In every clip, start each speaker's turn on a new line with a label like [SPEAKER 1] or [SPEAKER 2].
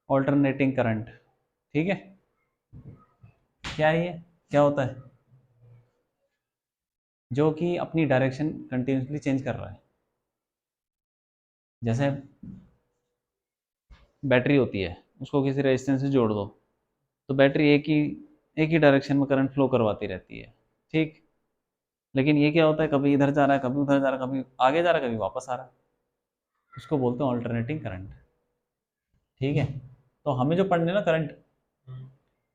[SPEAKER 1] Alternating current. ठीक है, क्या है ये, क्या होता है? जो कि अपनी डायरेक्शन कंटिन्यूसली चेंज कर रहा है। जैसे बैटरी होती है, उसको किसी रेजिस्टेंस से जोड़ दो तो बैटरी एक ही डायरेक्शन में करंट फ्लो करवाती रहती है। ठीक, लेकिन ये क्या होता है, कभी इधर जा रहा है, कभी उधर जा रहा है, कभी आगे जा रहा है, कभी वापस आ रहा है। उसको बोलते हैं ऑल्टरनेटिंग करंट। ठीक है, तो हमें जो पढ़ने ना करंट,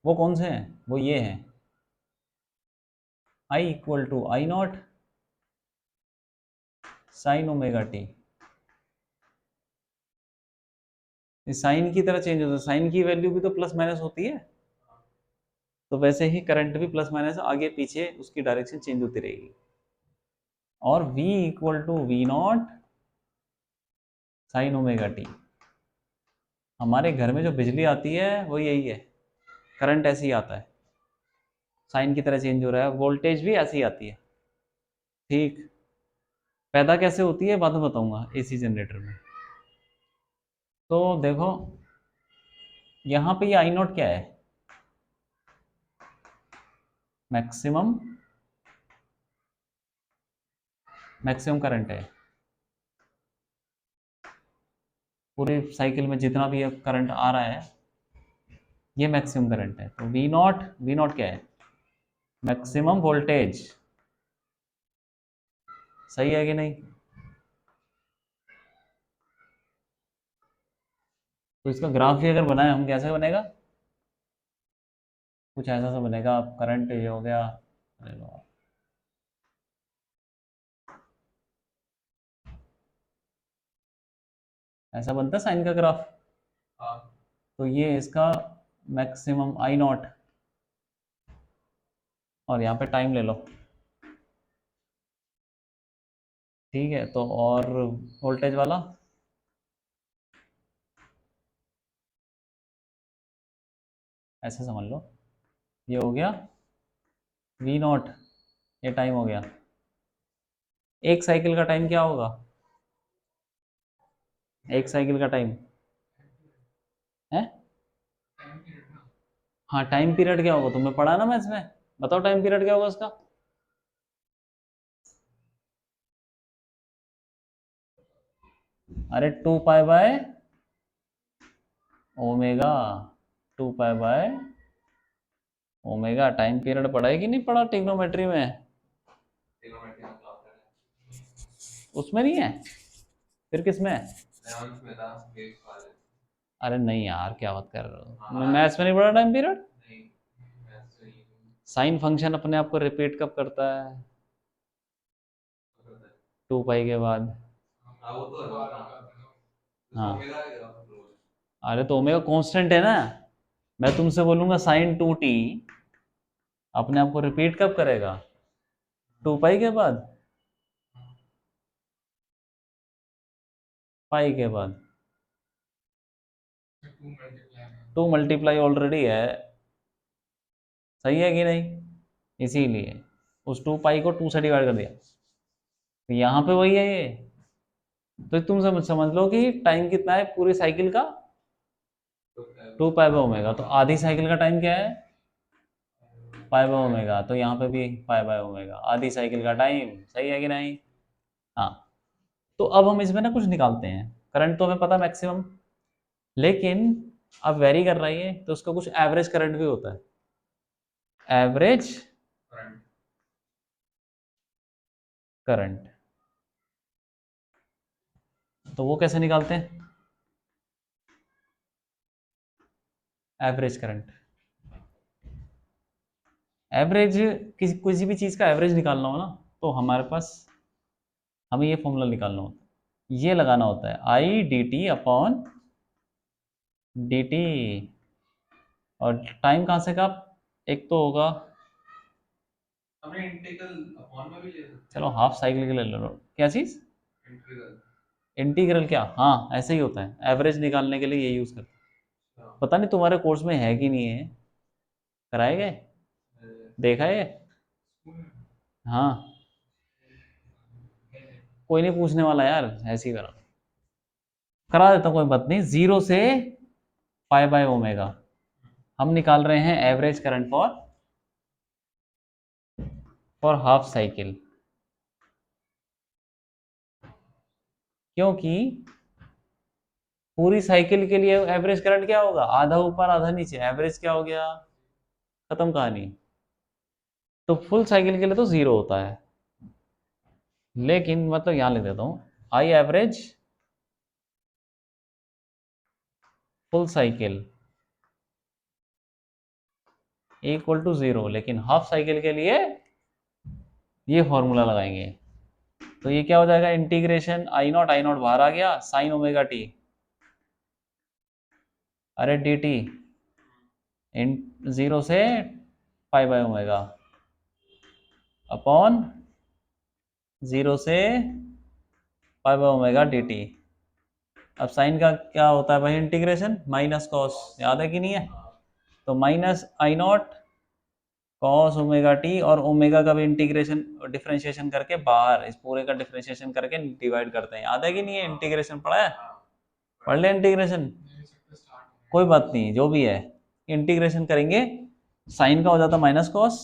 [SPEAKER 1] वो कौन से हैं? वो ये हैं, I equal to I not sine omega T. इस साइन की तरह चेंज होता है, साइन की वैल्यू भी तो प्लस माइनस होती है, तो वैसे ही करंट भी प्लस माइनस आगे पीछे उसकी डायरेक्शन चेंज होती रहेगी। और V equal to V not sine omega T. हमारे घर में जो बिजली आती है वो यही है, करंट ऐसे ही आता है, साइन की तरह चेंज हो रहा है, वोल्टेज भी ऐसी आती है। ठीक, पैदा कैसे होती है बाद में बताऊंगा एसी जनरेटर में। तो देखो यहाँ पे ये आई नॉट क्या है, मैक्सिमम मैक्सिमम करंट है। पूरे साइकिल में जितना भी करंट आ रहा है ये मैक्सिमम करंट है। तो वी नॉट क्या है, मैक्सिमम वोल्टेज। सही है कि नहीं? तो इसका ग्राफ भी अगर बनाए हम, कैसे बनेगा? कुछ ऐसा सा बनेगा, करंट ये हो गया, अरे लो, ऐसा बनता है साइन का ग्राफ। तो ये इसका मैक्सिमम आई नॉट, और यहाँ पे टाइम ले लो। ठीक है, तो और वोल्टेज वाला ऐसे समझ लो, ये हो गया वी नॉट, ये टाइम हो गया। एक साइकिल का टाइम क्या होगा, एक साइकिल का टाइम है? हाँ, टाइम पीरियड क्या होगा, तुमने पढ़ा ना मैथ्स में, बताओ टाइम पीरियड क्या होगा उसका। अरे 2 पाई by omega, 2 pi by omega. Time period पढ़ा है कि नहीं पढ़ा ट्रिग्नोमेट्री में? उसमें नहीं है, फिर किस में है? अरे नहीं यार, क्या बात कर रहे हो, मैं मैथ्स में नहीं पढ़ा टाइम पीरियड। साइन फंक्शन अपने आप को रिपीट कब करता है? 2 पाई के बाद। हाँ, अरे तो ओमेगा कांस्टेंट है ना, मैं तुमसे बोलूंगा साइन 2t अपने आप को रिपीट कब करेगा? 2 पाई के बाद, पाई के बाद। 2 मल्टीप्लाई ऑलरेडी है, सही है कि नहीं? इसीलिए उस 2 पाई को 2 से डिवाइड कर दिया, तो यहाँ पे वही है ये। तो तुम समझ लो कि टाइम कितना है पूरी साइकिल का, 2 पाई बाय ओमेगा। तो आधी साइकिल का टाइम क्या है, पाई बाय ओमेगा। तो यहाँ पे भी पाई बाय ओमेगा, आधी साइकिल का टाइम। सही है कि नहीं? हाँ, तो अब हम इसमें ना कुछ निकालते हैं। करंट तो हमें पता मैक्सिमम, लेकिन अब वेरी कर रही है तो उसका कुछ एवरेज करंट भी होता है, एवरेज करंट। तो वो कैसे निकालते हैं, एवरेज करंट। एवरेज, किसी भी चीज़ का एवरेज निकालना हो ना, तो हमारे पास हमें ये फॉर्मूला निकालना होता है, ये लगाना होता है I D T upon D T. और टाइम कहाँ से का, एक तो होगा, हमने इंटीग्रल अपॉन में भी ले सकते हैं। चलो हाफ साइकिल के लिए ले लो, क्या चीज़, इंटीग्रल क्या, हाँ ऐसे ही होता है, एवरेज निकालने के लिए ये यूज़ करते हैं। पता नहीं तुम्हारे कोर्स में है कि नहीं है, कराए गए, देखा है? हाँ, कोई नहीं पूछने वाला यार, ऐसे ही करा, करा देता हूँ, कोई बात नहीं। जीरो से पाई बाय ओमेगा। हम निकाल रहे हैं average current for half cycle, क्योंकि पूरी साइकिल के लिए एवरेज करंट क्या होगा, आधा ऊपर आधा नीचे, एवरेज क्या हो गया, खत्म कहानी। तो फुल साइकिल के लिए तो जीरो होता है, लेकिन मतलब यहां लिख देता हूं, I average full cycle equal to zero, लेकिन हाफ साइकिल के लिए ये फॉर्मूला लगाएंगे। तो ये क्या हो जाएगा, इंटीग्रेशन आई नॉट बाहर आ गया, साइन ओमेगा टी, अरे डी टी इन जीरो से pi by omega upon zero से pi by omega D T. अब साइन का क्या होता है भाई, इंटीग्रेशन माइनस कॉस, याद है कि नहीं है, तो minus I not cos omega T, और ओमेगा का भी इंटीग्रेशन डिफरेंशिएशन करके बाहर, इस पूरे का डिफरेंशिएशन करके डिवाइड करते हैं, याद है कि नहीं है, इंटीग्रेशन पढ़ा है, पढ़ ले इंटीग्रेशन, कोई बात नहीं जो भी है, इंटीग्रेशन करेंगे, साइन का हो जाता माइनस कॉस,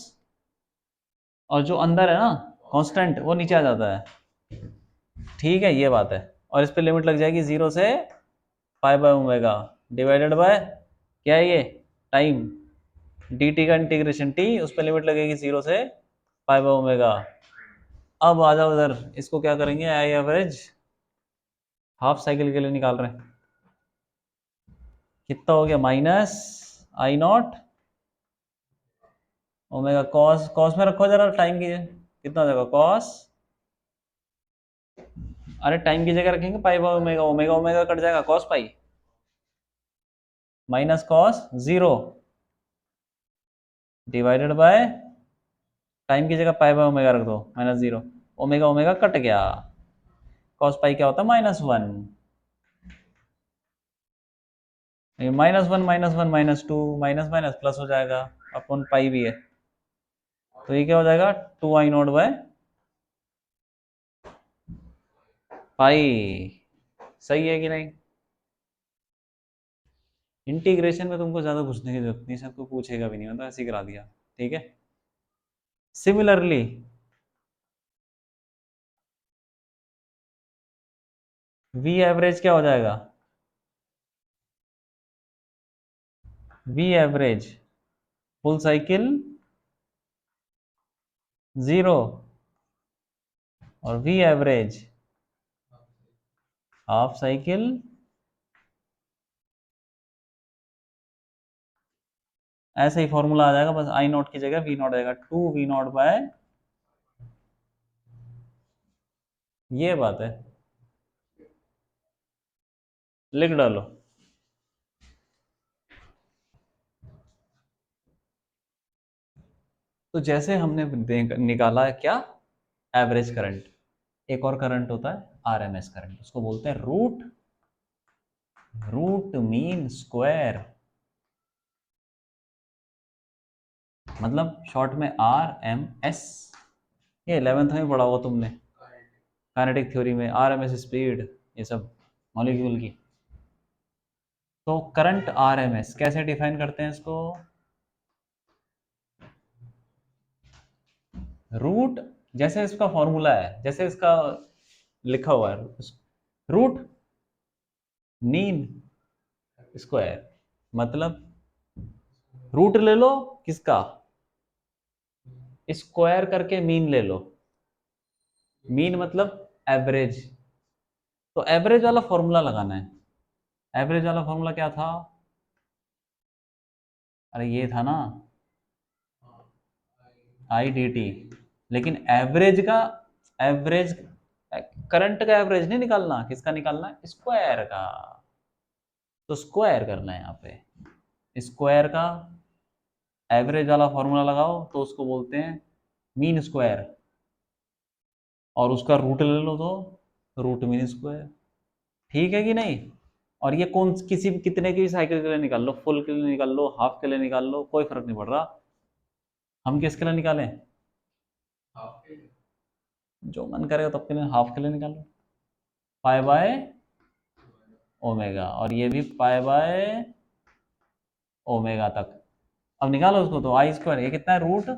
[SPEAKER 1] और जो अंदर है ना कांस्टेंट वो नीचे आ जाता है, ठीक है ये बात है। और इस पे लिमिट लग जाएगी जीरो से pi by omega divided by क्या है ये, टाइम, डी टी का इंटीग्रेशन टी, उस पर लिमिट लगेगी जीरो से पाई बाय ओमेगा। अब आ जाओ इधर, इसको क्या करेंगे, आई एवरेज हाफ साइकिल के लिए निकाल रहे हैं, कितना हो गया, minus I not omega cos, cos में रखो जरा टाइम की, कितना हो जाएगा कॉस, अरे टाइम की जगह रखेंगे pi by omega, omega omega cut जाएगा, cos pi minus cos zero divided by time की जगह पाई बाय ओमेगा रख दो minus zero, omega omega cut गया, कॉस पाई क्या होता है minus one, minus two, minus minus plus हो जाएगा, अपन पाई भी है, तो ये क्या हो जाएगा, two I not by pi, सही है कि नहीं। इंटीग्रेशन में तुमको ज्यादा घुसने की जरूरत नहीं, सबको पूछेगा भी नहीं, मतलब ऐसे ही करा दिया, ठीक है। सिमिलरली वी एवरेज क्या हो जाएगा, V average full cycle zero, और वी एवरेज हाफ साइकिल ऐसे ही फॉर्मूला आ जाएगा, बस आई नॉट की जगह वी नॉट आएगा, टू वी नॉट बाय, ये बात है, लिख डालो। तो जैसे हमने निकाला क्या, एवरेज करंट, एक और करंट होता है आरएमएस करंट, उसको बोलते हैं रूट रूट मीन स्क्वायर, मतलब शॉर्ट में आर एम एस, ये 11th में पढ़ा होगा तुमने काइनेटिक थ्योरी में, आरएमएस स्पीड, ये सब मॉलिक्यूल की। तो करंट आरएमएस कैसे डिफाइन करते हैं इसको, रूट, जैसे इसका फॉर्मूला है, जैसे इसका लिखा हुआ है, रूट मीन स्क्वायर, मतलब रूट ले लो किसका, स्क्वायर करके मीन ले लो, मीन मतलब एवरेज, तो एवरेज वाला फॉर्मूला लगाना है, एवरेज वाला फॉर्मूला क्या था, अरे ये था ना आई डी टी, लेकिन एवरेज का, एवरेज करंट का एवरेज नहीं निकालना, किसका निकालना है, स्क्वायर का, तो स्क्वायर करना है यहाँ पे, स्क्वायर का एवरेज वाला फॉर्मूला लगाओ तो उसको बोलते हैं मीन स्क्वायर, और उसका रूट ले लो तो रूट मीन स्क्वायर, ठीक है कि नहीं। और ये कौन किसी कितने की साइकिल के लिए निकाल लो, फुल के लिए निकाल लो, हाफ के लिए निकाल लो, कोई फर्क नहीं पड़ रहा, हम किसके लिए निकालें, जो मन करेगा तब के लिए हाफ के लिए निकालो, पाई बाय ओमेगा, और ये भी पाई बाय ओमेगा तक। अब निकालो उसको, तो आई स्क्वायर ये कितना है, रूट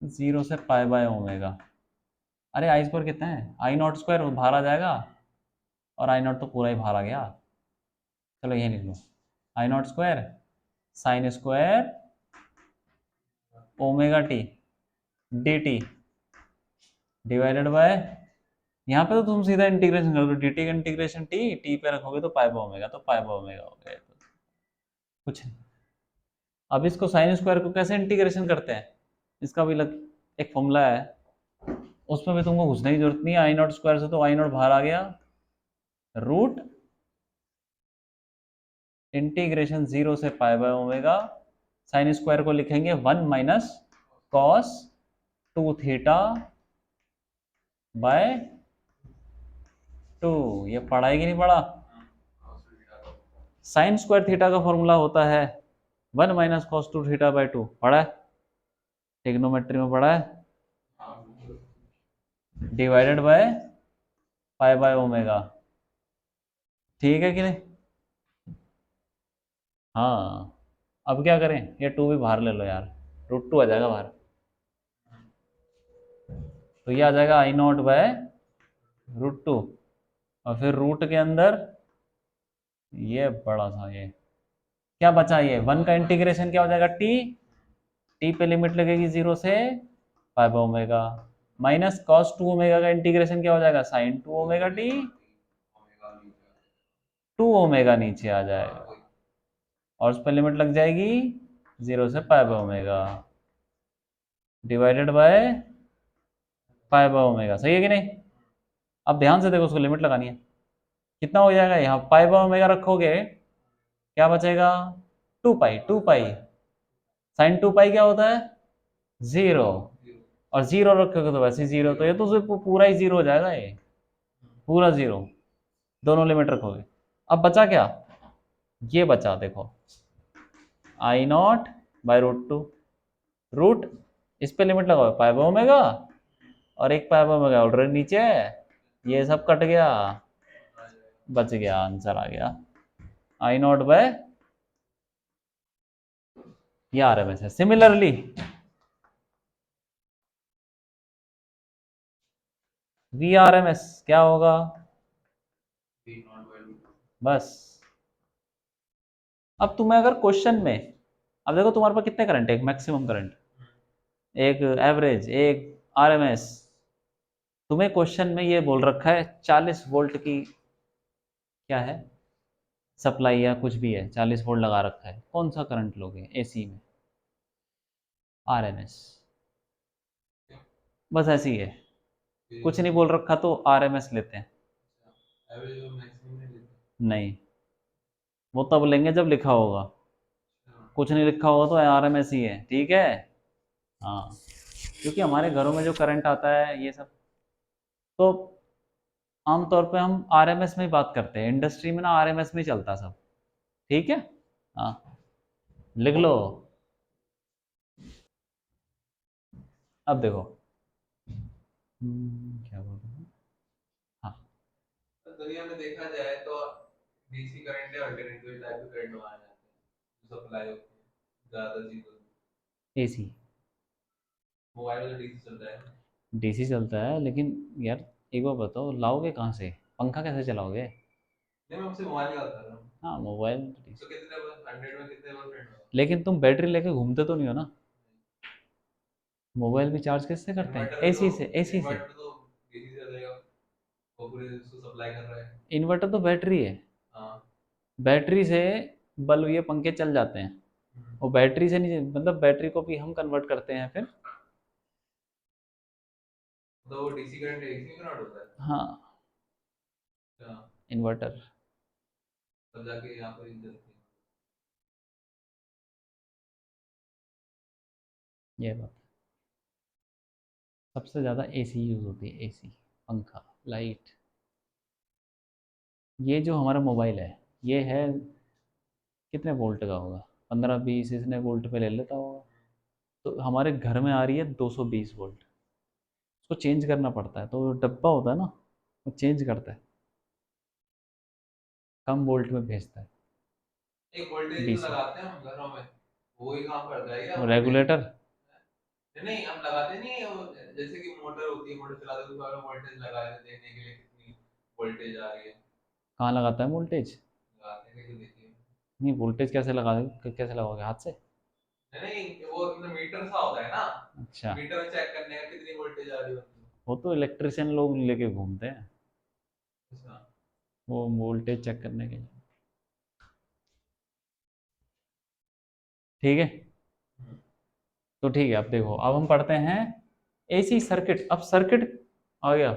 [SPEAKER 1] 0 से पाई बाय ओमेगा। अरे आई स्क्वायर कितना है, आई नॉट स्क्वायर बाहर आ जाएगा, और आई नॉट तो पूरा ही बाहर आ गया। चलो यही लिख लो, I naught square sine square omega T D T divided by, यहाँ पे तो तुम सीधा इंटीग्रेशन करोगे, डी टी का इंटीग्रेशन टी टी पे रखोगे तो पाई बाय ओमेगा, तो पाई बाय ओमेगा हो गया, तो कुछ नहीं। अब इसको साइन स्क्वायर को कैसे इंटीग्रेशन करते हैं, इसका भी लग एक फॉर्मूला है, उसमें भी तुमको घुसने की जरूरत नहीं है। आई नॉट स्क्वायर से तो आई नॉट बाहर आ गया, रूट इंटीग्रेशन 0 से pi by omega, sine square को लिखेंगे 1 माइनस कॉस 2 थीटा बाय 2। ये पढ़ा है कि नहीं पढ़ा? साइन स्क्वायर थीटा का फॉर्मूला होता है 1 माइनस कॉस 2 थीटा बाय 2, पढ़ा है, ट्रिग्नोमेट्री में पढ़ा है, divided by pi by omega. ठीक है कि नहीं? हाँ, अब क्या करें, ये 2 भी बाहर ले लो यार, रूट 2 आ जाएगा बाहर, तो ये आ जाएगा आई नॉट बाय रूट 2, और फिर रूट के अंदर ये बड़ा सा ये क्या बचा, ये 1 का इंटीग्रेशन क्या हो जाएगा, टी टी पे लिमिट लगेगी 0 से pi by omega, minus cos 2 omega का इंटीग्रेशन क्या हो जाएगा, साइन 2 ओमेगा टी 2 ओमेगा नीचे आ जाएगा, और उस पर लिमिट लग जाएगी 0 से pi by omega divided by pi by omega. सही है कि नहीं? अब ध्यान से देखो, उसको लिमिट लगानी है, कितना हो जाएगा, यहाँ पाई बाय ओमेगा रखोगे क्या बचेगा, 2 पाई, 2 पाई साइन 2 पाई क्या होता है, 0, और 0 रखोगे तो वैसे ही 0, तो ये तो सिर्फ पूरा ही 0 हो जाएगा, ये पूरा 0, दोनों लिमिट रखोगे। अब बचा क्या, ये बचा देखो, आई नॉट बाय रूट 2, रूट इस पे लिमिट लगाओ पाई बाय ओमेगा, और एक पाई बाय ओमेगा ऑलरेडी नीचे है, ये सब कट गया, बच गया, आंसर आ गया आई नॉट बाय, ये आ रहा है। Similarly V R M S क्या होगा, बस। अब तुम्हें अगर क्वेश्चन में, अब देखो तुम्हारे पास कितने करंट है, एक मैक्सिमम करंट, एक एवरेज, एक आरएमएस, तुम्हें क्वेश्चन में ये बोल रखा है 40 वोल्ट की क्या है सप्लाई, या कुछ भी है 40 वोल्ट लगा रखा है, कौन सा करंट लोगे एसी में, आरएमएस, बस ऐसी है, कुछ नहीं बोल रखा तो आरएमएस लेते हैं। नहीं, वो तब लेंगे जब लिखा होगा, कुछ नहीं लिखा होगा तो आरएमएस ही है, ठीक है। हाँ, क्योंकि हमारे घरों में जो करंट आता है ये सब, तो आमतौर पे हम आरएमएस में ही बात करते हैं, इंडस्ट्री में ना आरएमएस में ही चलता सब, ठीक है। हाँ, लिख लो। अब देखो, क्या बोल रहे हैं, हाँ,
[SPEAKER 2] दुनिया में देखा जाए तो डीसी करंट या अल्टरनेटिव टाइप के करंट बनाए जाते हैं, जो सप्लाई होती है ज्यादा चीजों,
[SPEAKER 1] एसी
[SPEAKER 2] मोबाइल में डीसी चलता है।
[SPEAKER 1] डीसी चलता है, लेकिन यार एक बार बताओ, लाओगे कहाँ से, पंखा कैसे चलाओगे?
[SPEAKER 2] नहीं, मैं आपसे मोबाइल की बात कर रहा हूँ।
[SPEAKER 1] हाँ, मोबाइल
[SPEAKER 2] तो कितने 100 में कितने परसेंट होगा?
[SPEAKER 1] लेकिन तुम बैटरी लेके घूमते तो नहीं हो ना, मोबाइल भी चार्ज कैसे करते हैं,
[SPEAKER 2] इन्वर्टर पे तो
[SPEAKER 1] एसी से, एसी से।
[SPEAKER 2] इन्वर्टर तो डीसी से चलेगा, वो पूरे उसको सप्लाई कर रहा है।
[SPEAKER 1] इन्वर्टर तो बैटरी है,
[SPEAKER 2] हाँ।
[SPEAKER 1] बैटरी से बल्ब ये पंखे चल जाते हैं,
[SPEAKER 2] हम्म।
[SPEAKER 1] और बैटरी से नहीं, मतलब बैटरी को भी हम कन्वर्ट करते हैं फिर।
[SPEAKER 2] तो वो डीसी करंट एसी में कन्वर्ट होता है।
[SPEAKER 1] हाँ,
[SPEAKER 2] अच्छा।
[SPEAKER 1] इन्वर्टर,
[SPEAKER 2] तब जाके यहाँ पर चलती है।
[SPEAKER 1] ये बात, सबसे ज़्यादा एसी यूज़ होती है, एसी, पंखा, लाइट। ये जो हमारा मोबाइल है, ये है कितने वोल्ट का होगा, 15-20 इसने वोल्ट पे ले लेता होगा, तो हमारे घर में आ रही है 220 वोल्ट, उसको चेंज करना पड़ता है, तो डब्बा होता है ना, वो चेंज करता है, कम वोल्ट में भेजता है।
[SPEAKER 2] एक वोल्टेज जो
[SPEAKER 1] डीसी,
[SPEAKER 2] लगाते हैं हम घरों में, वो ही काम करता है क्या
[SPEAKER 1] वो
[SPEAKER 2] वोल्टेज?
[SPEAKER 1] रेगुलेटर।
[SPEAKER 2] नहीं, हम लगाते नहीं है वो, जैसे कि मोटर होती है, मोटर चलाते हैं तो उसमें वोल्टेज लगाए थे देखने के लिए कितनी वोल्टेज आ रही है।
[SPEAKER 1] कहाँ लगाता है वोल्टेज?
[SPEAKER 2] लगाते हैं कि देखिए।
[SPEAKER 1] नहीं, वोल्टेज कैसे कैसे लगाओगे, हाथ से?
[SPEAKER 2] नहीं, वो मतलब मीटर सा होता है ना,
[SPEAKER 1] अच्छा,
[SPEAKER 2] मीटर में चेक करने का कितनी वोल्टेज आ रही होती है।
[SPEAKER 1] वो तो इलेक्ट्रिशियन लोग लेके घूमते हैं,
[SPEAKER 2] अच्छा।
[SPEAKER 1] वो वोल्टेज चेक करने के लिए। ठीक है,
[SPEAKER 2] हम्म।
[SPEAKER 1] तो ठीक है, अब देखो, अब हम पढ़ते हैं एसी सर्किट। अब सर्किट आ गया,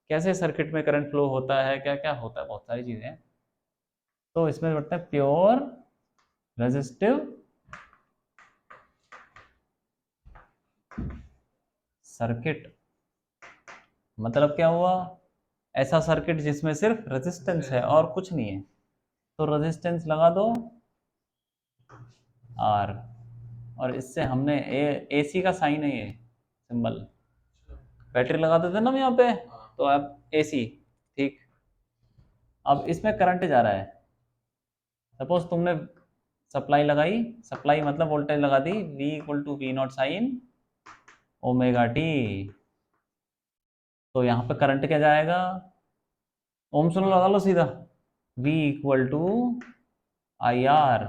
[SPEAKER 1] कैसे सर्किट में करंट फ्लो होता है, क्या क्या होता है, बहुत सारी चीजें हैं। तो इसमें पढ़ते हैं प्योर रेजिस्टिव सर्किट। मतलब क्या हुआ? ऐसा सर्किट जिसमें सिर्फ रेजिस्टेंस है और कुछ नहीं है। तो रेजिस्टेंस लगा दो आर, और इससे हमने एसी का साइन है ये सिंबल, बैटरी लगा देते ना हम यहाँ पे,
[SPEAKER 2] हाँ।
[SPEAKER 1] तो अब एसी। ठीक, अब इसमें करंट जा रहा है। सपोज तुमने सप्लाई लगाई, सप्लाई मतलब वोल्टेज लगा दी, V equal to V not sine omega T. तो यहाँ पे करंट क्या जाएगा? ओम्स लॉ लगा लो सीधा, V equal to I R.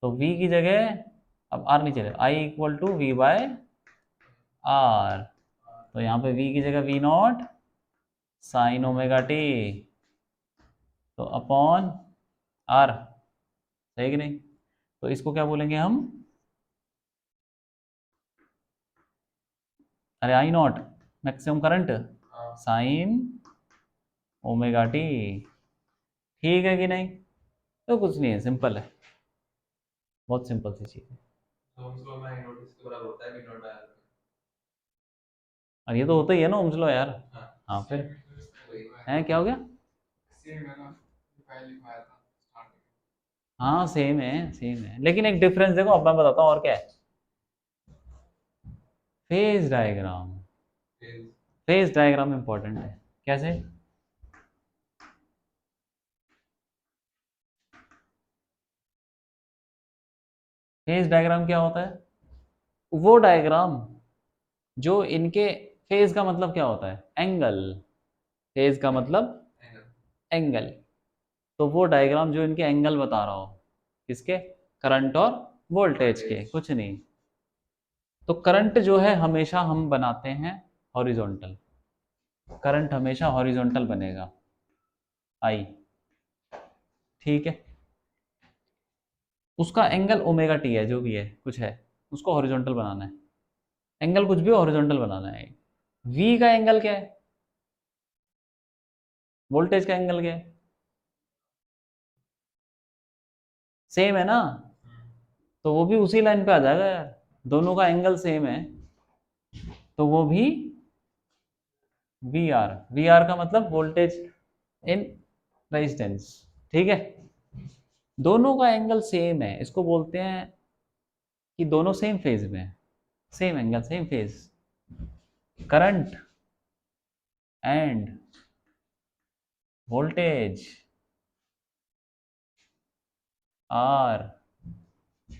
[SPEAKER 1] तो V की जगह अब R नहीं चलेगा, I equal to V by R. तो यहाँ पे V की जगह V not sine omega T, तो अपॉन आर। सही कि नहीं? तो इसको क्या बोलेंगे हम? अरे आई नॉट, मैक्सिमम करंट
[SPEAKER 2] हाँ।
[SPEAKER 1] Sine omega T. ठीक है कि नहीं? तो कुछ नहीं है, सिंपल है, बहुत सिंपल सी चीज है।
[SPEAKER 2] तो हम स्लो में नोटिस के बराबर होता है भी नोट आया।
[SPEAKER 1] और ये तो होता ही है ना ओम्स लॉ यार।
[SPEAKER 2] हाँ।
[SPEAKER 1] हाँ फिर,
[SPEAKER 2] वही।
[SPEAKER 1] है क्या हो गया?
[SPEAKER 2] सेम है ना, पहले लिखवाया था स्टार्टिंग
[SPEAKER 1] हाँ सेम है, सेम है, लेकिन एक डिफरेंस देखो, अब मैं बताता हूँ और क्या है। फेज डायग्राम,
[SPEAKER 2] में।
[SPEAKER 1] फेज डायग्राम इंपॉर्टेंट है। कैसे? फेज डायग्राम क्या होता है? वो डायग्राम जो इनके, फेज का मतलब क्या होता है? एंगल। फेज का मतलब एंगल। तो वो डायग्राम जो इनके एंगल बता रहा हो, किसके? करंट और वोल्टेज के, कुछ नहीं। तो करंट जो है हमेशा हम बनाते हैं हॉरिजॉन्टल, करंट हमेशा हॉरिजॉन्टल बनेगा, आई। ठीक है, उसका एंगल ओमेगा टी है, जो भी है कुछ है, उसको हॉरिजॉन्टल बनाना है। एंगल कुछ भी हॉरिजॉन्टल बनाना है। वी का एंगल क्या है? वोल्टेज का एंगल क्या है? सेम है ना? तो वो भी उसी लाइन पे आ जाएगा यार, दोनों का एंगल सेम है, तो वो भी वी आर। वी आर का मतलब वोल्टेज इन रेजिस्टेंस। ठीक है, दोनों का एंगल सेम है, इसको बोलते हैं कि दोनों सेम फेज में है, same angle same phase. Current and voltage are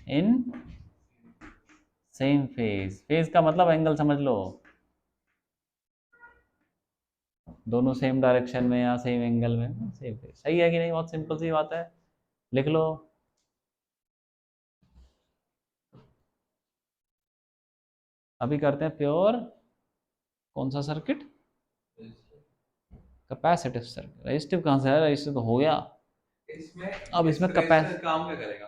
[SPEAKER 1] in same phase. Phase का मतलब एंगल समझ लो, दोनों सेम डायरेक्शन में या सेम एंगल में, सेम फेज। सही है कि नहीं? बहुत सिंपल सी बात है, लिख लो। अभी करते हैं प्योर, कौन सा सर्किट? Capacitive circuit. रेजिस्टिव कहाँ से है? रेजिस्टिव तो हो गया।
[SPEAKER 2] इसमें
[SPEAKER 1] अब
[SPEAKER 2] इस
[SPEAKER 1] इसमें कैपेस,
[SPEAKER 2] रेजिस्टेंस काम क्या करेगा?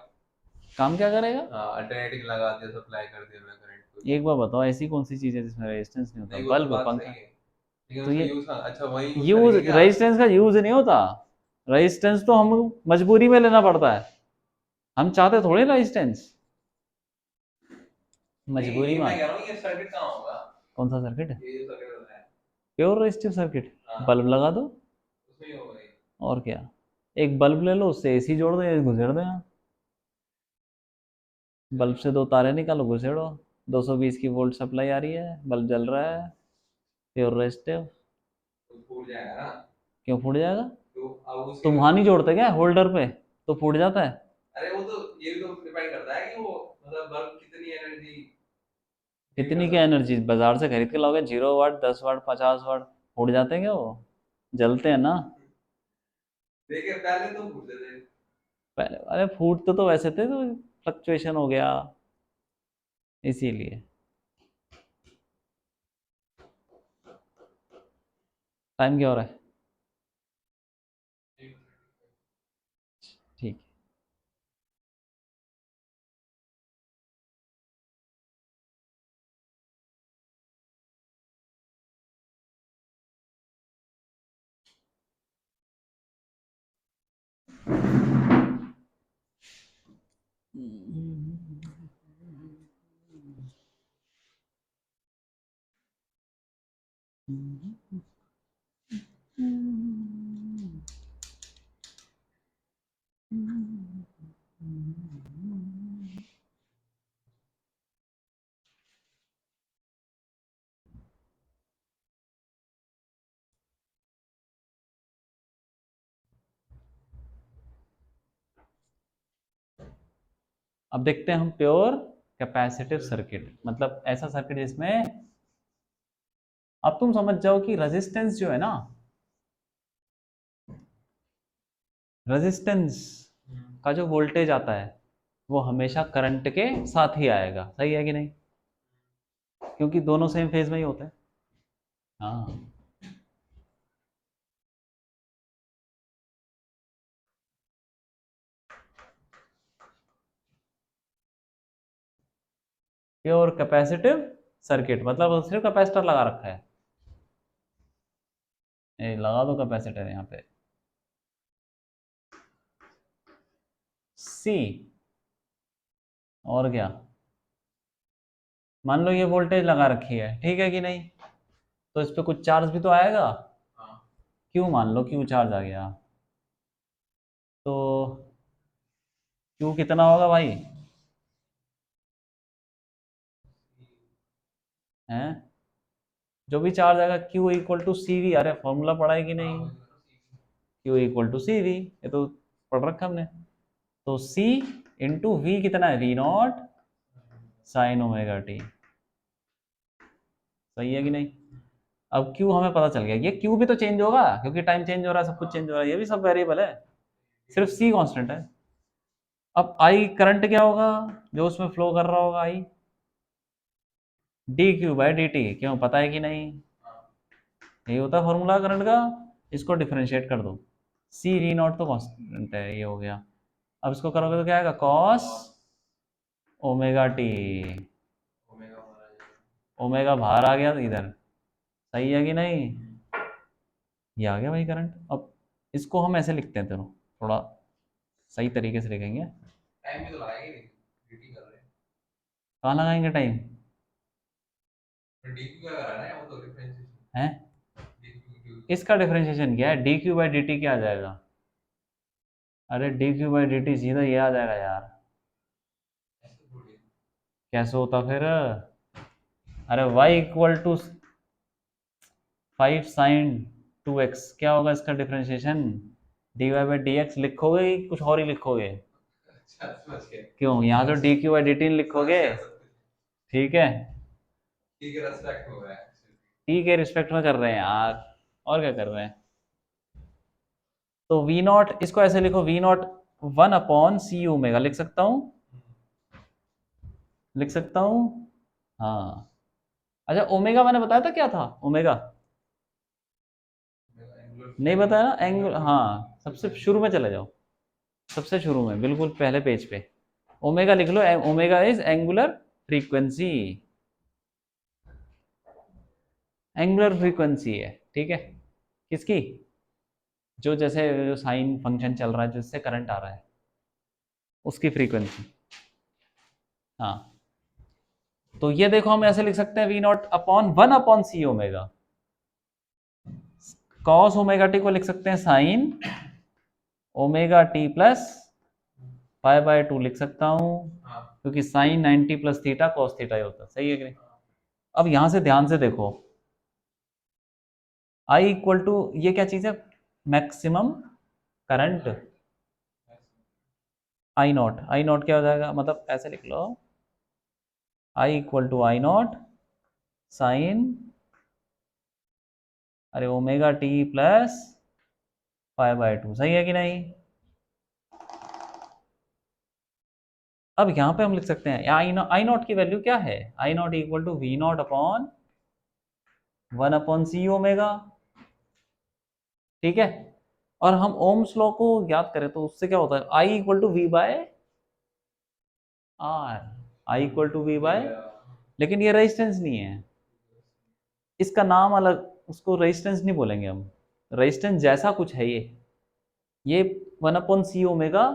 [SPEAKER 1] काम क्या करेगा?
[SPEAKER 2] अल्टरनेटिंग लगा दिया, सप्लाई कर दिया मैं करंट को।
[SPEAKER 1] एक बार बताओ, ऐसी कौन सी चीज है जिसमें रेजिस्टेंस नहीं होता?
[SPEAKER 2] नहीं, वो तो
[SPEAKER 1] बल्ब,
[SPEAKER 2] बात सही
[SPEAKER 1] पंखा।
[SPEAKER 2] है, लेकिन
[SPEAKER 1] तो
[SPEAKER 2] उसका
[SPEAKER 1] ये
[SPEAKER 2] यूज, अच्छा वही यूज
[SPEAKER 1] यूज,
[SPEAKER 2] करेंगे क्या?
[SPEAKER 1] रेजिस्टेंस का यूज नहीं होता। रेजिस्टेंस तो हम मजबूरी में लेना पड़ता है, हम चाहते थोड़ी रेजिस्टेंस,
[SPEAKER 2] नहीं,
[SPEAKER 1] मजबूरी
[SPEAKER 2] ये
[SPEAKER 1] में
[SPEAKER 2] मैं
[SPEAKER 1] आता
[SPEAKER 2] कह
[SPEAKER 1] है।
[SPEAKER 2] रहा हूँ, ये सर्किट कहाँ होगा?
[SPEAKER 1] कौन सा सर्किट?
[SPEAKER 2] ये जो सर्किट बताया।
[SPEAKER 1] Pure resistive circuit.
[SPEAKER 2] हाँ,
[SPEAKER 1] बल्ब लगा दो,
[SPEAKER 2] उसमें ही होगा ये।
[SPEAKER 1] और क्या, एक बल्ब ले लो, उससे एसी जोड़ दो, या घुसेड़ दो यहाँ, बल्ब से दो तारे निकालो, घुसेड़ो, 220 की वोल्ट सप्लाई आ रही है, बल्ब जल रहा है, प्योर रेजिस्टिव।
[SPEAKER 2] तो फूट जाएगा ना?
[SPEAKER 1] क्यों फूट जाएगा?
[SPEAKER 2] तो अब उसकी
[SPEAKER 1] तुम वहां नहीं जोड़ते क्या होल्डर पे, तो फूट जाता है।
[SPEAKER 2] अरे वो तो ये भी तो डिपेंड करता है कि वो मतलब बल्ब कितनी एनर्जी गिव कर
[SPEAKER 1] कितनी क्या
[SPEAKER 2] सकता है।
[SPEAKER 1] एनर्जी बाजार से खरीद के लाओगे, 0 वाट 10 वाट 50 वाट, फूट जाते हैं क्या वो, जलते हैं ना।
[SPEAKER 2] देखिए पहले तो पूछते थे।
[SPEAKER 1] पहले अरे फूटते तो वैसे थे, तो फ्लक्चुएशन हो गया इसीलिए। टाइम क्या हो रहा है? ठीक है। अब देखते हैं हम प्योर कैपेसिटिव सर्किट, मतलब ऐसा सर्किट जिसमें, अब तुम समझ जाओ कि रेजिस्टेंस जो है ना, रेजिस्टेंस का जो वोल्टेज आता है वो हमेशा करंट के साथ ही आएगा, सही है कि नहीं, क्योंकि दोनों सेम फेज में ही होते हैं। हाँ, प्योर कैपेसिटिव सर्किट मतलब सिर्फ कैपेसिटर लगा रखा है, ये लगा दो कैपेसिटर यहाँ पे, सी, और क्या, मान लो ये वोल्टेज लगा रखी है, ठीक है कि नहीं, तो इस पे कुछ चार्ज भी तो आएगा,
[SPEAKER 2] हाँ
[SPEAKER 1] क्यों, मान लो क्यों चार्ज आ गया, तो क्यू कितना होगा भाई, हैं, जो भी चार्ज आएगा Q equal to C V, अरे फॉर्मूला पढ़ा है कि
[SPEAKER 2] हाँ
[SPEAKER 1] नहीं,
[SPEAKER 2] वही तो ना,
[SPEAKER 1] Q equal to C V, ये तो पढ़ रखा हमने, तो सी इंटू वी कितना है, V not sine omega T, सही है कि नहीं। अब क्यू हमें पता चल गया, ये क्यू भी तो चेंज होगा क्योंकि टाइम चेंज हो रहा है, सब कुछ चेंज हो रहा है, ये भी सब वेरिएबल है, सिर्फ सी कांस्टेंट है। अब आई करंट क्या होगा जो उसमें फ्लो कर रहा होगा, I D Q by D T, क्यों पता है कि नहीं, यही होता है फॉर्मूला करंट का, इसको डिफरेंशिएट कर दो, सी वी नॉट तो कांस्टेंट है, ये हो गया, अब इसको करोगे तो क्या आएगा, कॉस ओमेगा टी,
[SPEAKER 2] ओमेगा हमारा जाएगा।
[SPEAKER 1] ओमेगा बाहर आ गया इधर, सही है कि नहीं, ये आ गया भाई करंट। अब इसको हम ऐसे लिखते हैं, चलो थोड़ा सही तरीके से लिखेंगे,
[SPEAKER 2] टाइम भी तो लगाएंगे नहीं, ड्यूटी कर रहे हैं।
[SPEAKER 1] कहाँ लगाएंगे टाइम,
[SPEAKER 2] तो डी क्यू क्या करा ना, वो तो डिफरेंशिएशन
[SPEAKER 1] है,
[SPEAKER 2] डी क्यू
[SPEAKER 1] इसका डिफरेंशिएशन क्या है, D Q by D T क्या आ जाएगा, अरे D Q by D T सीधा ये आ जाएगा यार,
[SPEAKER 2] ऐसे थोड़ी।
[SPEAKER 1] कैसे होता फिर, अरे y equal to 5 sin 2x, क्या होगा इसका differentiation, D Y by D X लिखोगे कि कुछ और ही लिखोगे,
[SPEAKER 2] अच्छा समझ गए।
[SPEAKER 1] क्यों, यहाँ तो D Q by D T
[SPEAKER 2] समझ
[SPEAKER 1] लिखोगे,
[SPEAKER 2] गया सब कुछ।
[SPEAKER 1] ठीक है,
[SPEAKER 2] ठीक है, रेस्पेक्ट हो रहा है।
[SPEAKER 1] टी के रिस्पेक्ट में कर रहे हैं यार, और क्या कर रहे हैं, तो वी नॉट, इसको ऐसे लिखो, V not 1 upon C omega, लिख सकता हूँ, लिख सकता हूँ, हाँ, अच्छा ओमेगा मैंने बताया था क्या था, ओमेगा नहीं बताया ना, एंगल, हाँ सबसे शुरू में चले जाओ, सबसे शुरू में बिल्कुल पहले पेज पे ओमेगा लिख लो, omega is angular frequency, angular frequency है, ठीक है, किसकी, जो जैसे जो साइन फंक्शन चल रहा है जिससे करंट आ रहा है उसकी फ्रीक्वेंसी, हाँ, तो ये देखो हम ऐसे लिख सकते हैं, V naught upon 1 upon C omega, cos omega T को लिख सकते हैं sine omega T plus pi by 2 लिख सकता हूँ,
[SPEAKER 2] हाँ
[SPEAKER 1] क्योंकि sine 90 plus theta cos theta ही होता है, सही है कि नहीं। अब यहां से ध्यान से देखो, आई इक्वल टू, ये क्या चीज है, मैक्सिमम करंट आई नॉट क्या हो जाएगा, मतलब ऐसे लिख लो, I equal to I not sine, अरे ओमेगा टी प्लस 5/2, सही है कि नहीं। अब यहां पे हम लिख सकते हैं आई नॉट की वैल्यू क्या है, I naught equal to V naught upon 1/c omega, ठीक है। और हम ओम्स लॉ को याद करें तो उससे क्या होता है, I equal to V by R, I equal to V by, लेकिन ये रेजिस्टेंस नहीं है, इसका नाम अलग, उसको रेजिस्टेंस नहीं बोलेंगे हम, रेजिस्टेंस जैसा कुछ है ये 1/c ओमेगा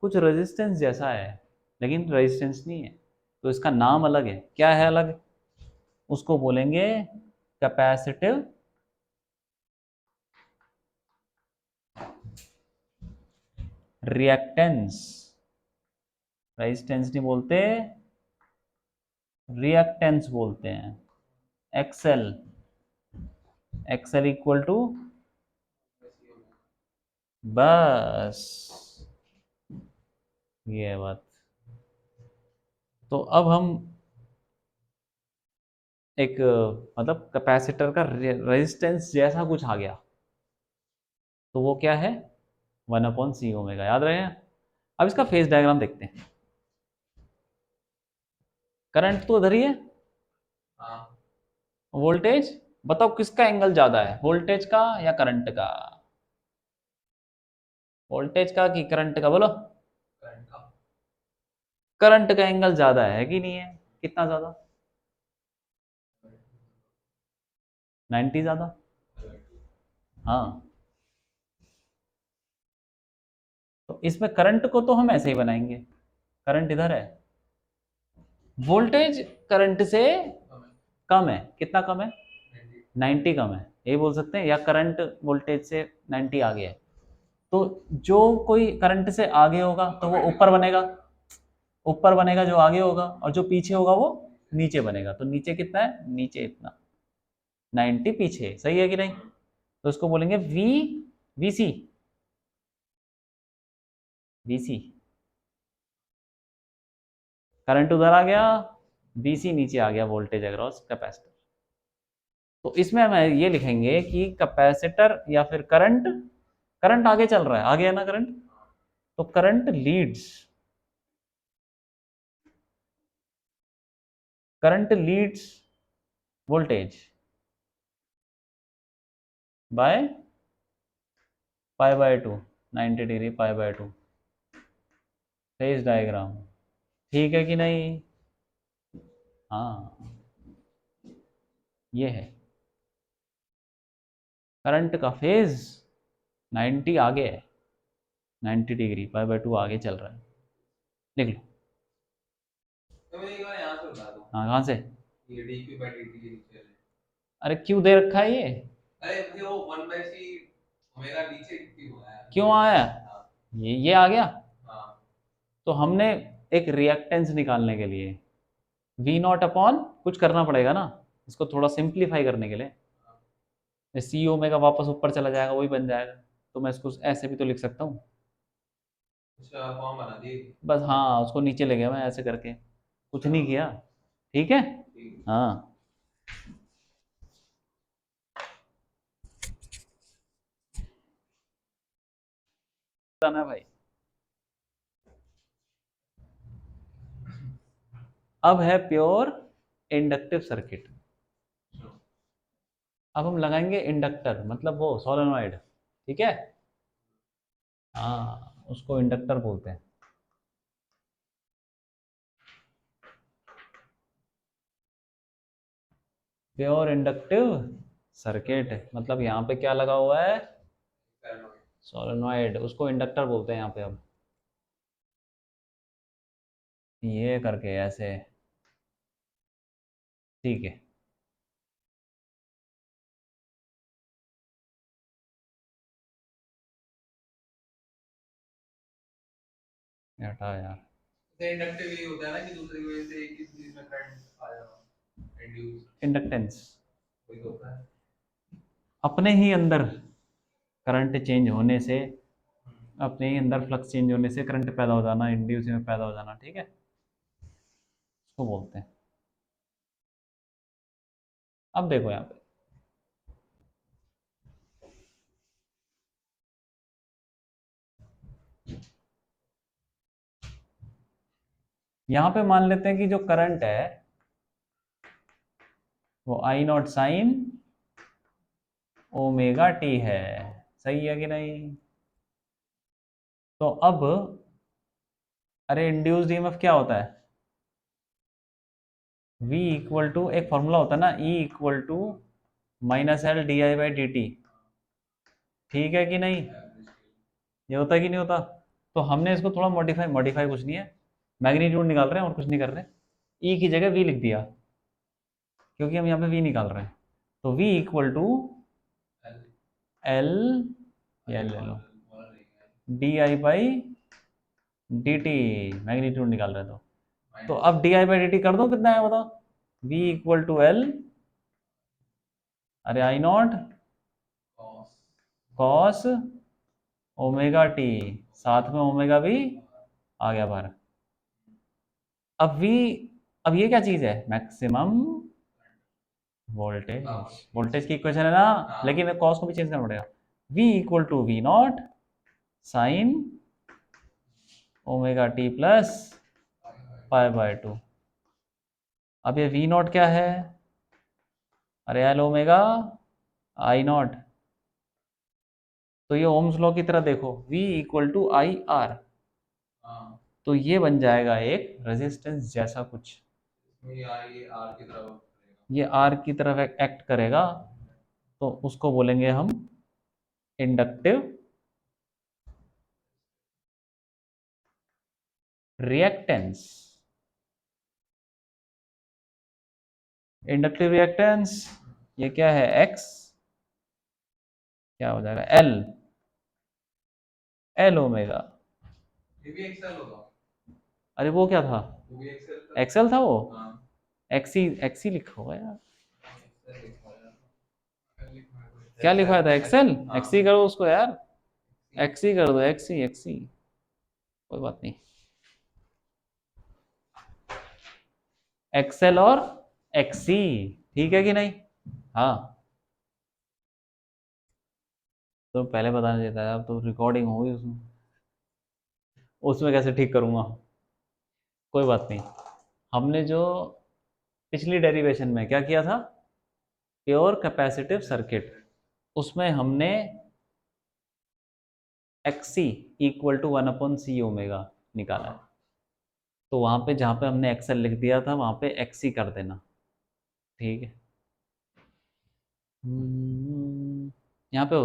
[SPEAKER 1] कुछ रेजिस्टेंस जैसा है, लेकिन रेजिस्टेंस नहीं है, तो इसका नाम अलग है, क्या है अलग, उसको बोलेंगे कैपेसिटिव रिएक्टेंस, रेजिस्टेंस नहीं बोलते, रिएक्टेंस बोलते हैं, एक्सएल, एक्सएल इक्वल टू, बस ये है बात। तो अब हम एक मतलब कैपेसिटर का रेजिस्टेंस जैसा कुछ आ गया, तो वो क्या है 1/c ओमेगा, याद रहे। अब इसका फेज डायग्राम देखते हैं, करंट तो उधर ही है,
[SPEAKER 2] हाँ
[SPEAKER 1] वोल्टेज बताओ किसका एंगल ज्यादा है, वोल्टेज का या करंट का, वोल्टेज का कि करंट का, बोलो।
[SPEAKER 2] करंट का
[SPEAKER 1] करंट का एंगल ज्यादा है कि नहीं है, कितना ज्यादा, 90 ज्यादा, हाँ। तो इसमें करंट को तो हम ऐसे ही बनाएंगे, करंट इधर है, वोल्टेज करंट से कम है, कितना कम है, 90 कम है, यही बोल सकते हैं, या करंट वोल्टेज से 90 आगे है, तो जो कोई करंट से आगे होगा तो वो ऊपर बनेगा, ऊपर बनेगा जो आगे होगा, और जो पीछे होगा वो नीचे बनेगा, तो नीचे कितना है, नीचे इतना, 90 पीछे, सही है कि नहीं, तो इसको बोलेंगे वीसी, वीसी, करंट उधर आ गया, वीसी नीचे आ गया, वोल्टेज अक्रॉस कैपेसिटर। तो इसमें हम ये लिखेंगे कि कैपेसिटर या फिर करंट, करंट आगे चल रहा है, आगे है ना करंट, तो current leads, current leads voltage by π/2, 90 degree π/2, phase diagram, ठीक है कि नहीं, हाँ ये है करंट का फेज, 90 आगे है, 90 डिग्री π/2 आगे चल रहा है, लिख लो।
[SPEAKER 2] तो मैं एक बार यहाँ से बता दूँ,
[SPEAKER 1] हाँ कहाँ से,
[SPEAKER 2] ये dq/dt के नीचे है।
[SPEAKER 1] अरे क्यों दे रखा है ये,
[SPEAKER 2] अरे मुझे वो 1/c ओमेगा नीचे क्यों आया,
[SPEAKER 1] क्यों आया,
[SPEAKER 2] हाँ
[SPEAKER 1] ये आ गया,
[SPEAKER 2] हाँ
[SPEAKER 1] तो हमने एक रिएक्टेंस निकालने के लिए वी नॉट अपॉन कुछ करना पड़ेगा ना, इसको थोड़ा सिंप्लीफाई करने के लिए सी ओमेगा वापस ऊपर चला जाएगा, वही बन जाएगा, तो मैं इसको ऐसे भी तो लिख सकता हूँ,
[SPEAKER 2] अच्छा फॉर्म बना दी,
[SPEAKER 1] बस हाँ उसको नीचे ले गया मैं ऐसे करके, कुछ नहीं किया, ठीक है,
[SPEAKER 2] ठीक
[SPEAKER 1] हाँ। ना भाई, अब है प्योर इंडक्टिव सर्किट, अब हम लगाएंगे इंडक्टर, मतलब वो सोलेनॉइड, ठीक है, हाँ उसको इंडक्टर बोलते हैं, प्योर इंडक्टिव सर्किट, मतलब यहाँ पे क्या लगा हुआ है,
[SPEAKER 2] है।
[SPEAKER 1] सोलेनॉइड, उसको इंडक्टर बोलते हैं यहाँ पे, अब ये करके ऐसे, ठीक है, हटा यार,
[SPEAKER 2] तो इंडक्टिव यही होता है ना कि दूसरी वजह से एक ही चीज में करंट आ जाना, इंड्यूस
[SPEAKER 1] इंडक्टेंस,
[SPEAKER 2] वही तो होता है।
[SPEAKER 1] अपने ही अंदर करंट चेंज होने से, अपने ही अंदर फ्लक्स चेंज होने से करंट पैदा हो जाना, इंड्यूस में पैदा हो जाना, ठीक है, उसको बोलते हैं। अब देखो यहाँ पे, यहाँ पे मान लेते हैं कि जो करंट है वो आई नॉट साइन ओमेगा टी है, सही है कि नहीं? तो अब, अरे इंड्यूस्ड ईएमएफ क्या होता है? V इक्वल टू, एक फॉर्मूला होता है ना, E equal to minus L D I by D T, ठीक है कि नहीं? ये होता है कि नहीं होता? तो हमने इसको थोड़ा मॉडिफाई, मॉडिफाई कुछ नहीं है, मैग्नीट्यूड निकाल रहे हैं और कुछ नहीं कर रहे, E की जगह V लिख दिया, क्योंकि हम यहाँ पे V निकाल रहे हैं। तो V equal to L, L ले लो, D I by D T, magnitude निकाल रहे तो अब D I by D T कर दो, कितना है बताओ? V इक्वल टू एल, अरे I not cos omega T, साथ में ओमेगा भी आ गया बाहर। अब V, अब ये क्या चीज है? मैक्सिमम वोल्टेज, वोल्टेज की इक्वेशन है ना, लेकिन कॉस को भी चेंज करना पड़ेगा। V equal to V not sine omega T plus pi by 2। अब ये V नॉट क्या है? अरे एल ओमेगा आई नॉट, तो ये ओम्स लॉ की तरह देखो, V equal to I R, तो ये बन जाएगा एक रेजिस्टेंस जैसा कुछ, ये आर की तरफ एक्ट करेगा, तो उसको बोलेंगे हम इंडक्टिव रिएक्टेंस। इंडक्टिव रिएक्टेंस ये क्या है? X, क्या हो जाएगा? L, एल ओमेगा, अरे वो क्या था? एक्सएल था वो, एक्सी, एक्सी लिखा हुआ है यार, क्या लिखा था? एक्सएल, एक्सी करो उसको यार, एक्सी कर दो, एक्सी एक्सी, कोई बात नहीं, एक्सएल और एक्सी, ठीक है कि नहीं? हाँ, तो पहले बताना चाहिए था, अब तो रिकॉर्डिंग होगी उसमें, उसमें कैसे ठीक करूंगा? कोई बात नहीं। हमने जो पिछली डेरिवेशन में क्या किया था, प्योर कैपेसिटिव सर्किट, उसमें हमने XC equal to 1/c omega निकाला है, तो वहां पे जहां पे हमने एक्सएल लिख दिया था वहां पे एक्सी कर देना, ठीक है? यहाँ पे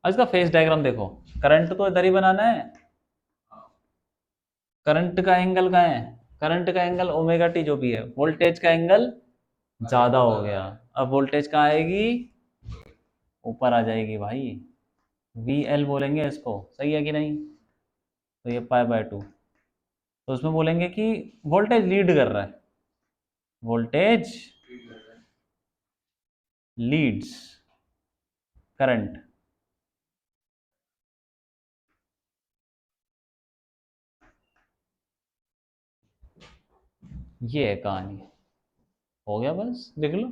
[SPEAKER 1] अब इसका फेस डायग्राम देखो, करंट तो इधर ही बनाना है, करंट का एंगल कहाँ है? करंट का एंगल ओमेगा टी जो भी है, वोल्टेज का एंगल ज्यादा हो गया, अब वोल्टेज कहाँ आएगी? ऊपर आ जाएगी भाई, वी एल बोलेंगे इसको, सही है कि नहीं? तो ये पाई बाय 2, तो उसमें बोलेंगे कि वोल्टेज लीड कर रहा है, वोल्टेज लीड्स करंट, ये है कहानी, हो गया बस, लिख लो।